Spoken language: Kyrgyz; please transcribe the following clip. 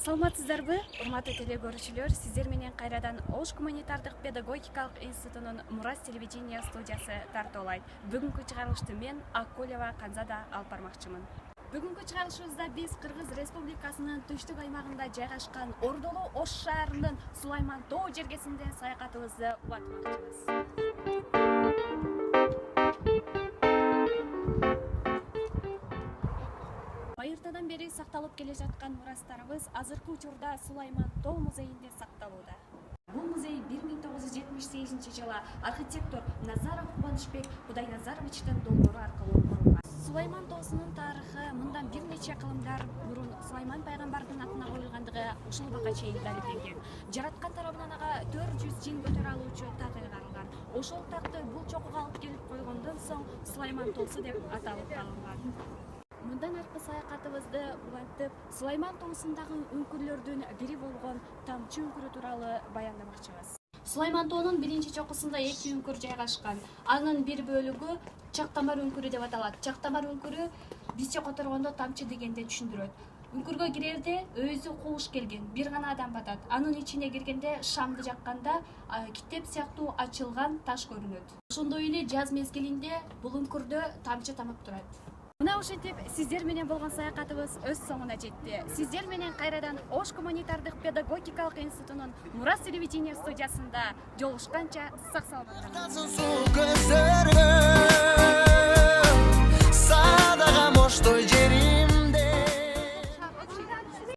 Саламатсыздарбы, урматтуу теле көрүүчүлөр, сиздер менен кайрадан Ош гуманитардык педагогикалык институтунун Мурас телевидение студиясы тартуулайт. Бүгүнкү чыгарылышты мен Акулева Канзада алып бармакчымын. Бүгүнкү чыгарылышыбызда биз Кыргыз Республикасынын түштүк аймагында жайгашкан Ордолуу Ош шаарынын Сулайман тоо жергесинде саякатыбызды улантмакчыбыз. Байыртадан бери сакталып келе жаткан мурастарыбыз азыркы учурда Сулайман тоо музейинде сакталууда. Бул музей 1978 жылы архитектор Назаров Кубанычбек Кудайназаровичтин долбоору аркылуу курулган. Сулайман тоосунун тарыхы мындан бир нече кылымдар мурун Сулайман пайгамбардын атына коюлгандыгы ушул убакка чейин далилденген. Жараткан тарабынан ага 400 жин көтөрө алуучу так ыйгарылган. Ошол такты бул чокуга алып келип койгондон соң Сулайман тоосу деп аталып калган. Мындан аркы саякатыбызды улантып, Сулайман тоосундагы үңкүрлөрдүн бири болгон Тамчы үңкүрү тууралуу баяндамакчыбыз. Сулайман тоонун биринчи чокусунда 2 үңкүр жайгашкан. Анын бир бөлүгү Чактамар үңкүрү деп аталат. Чактамар үңкүрү бизче которгондо тамчы дегенде түшүндүрөт. Үңкүргө кирерде өзү кууш келген, бир гана адам батат. Анын ичине киргенде шамды жакканда китеп сыяктуу ачылган таш көрүнөт. Ошондой эле жаз мезгилинде бул үңкүрдө тамчы тамып турат. Мына ушинтип сиздер менен болгон саякатыбыз өз соңуна жетти. Сиздер менен кайрадан Ош гуманитардык педагогикалык институтунун Мурас телевидение студиясында жолугушканча сак саламатта.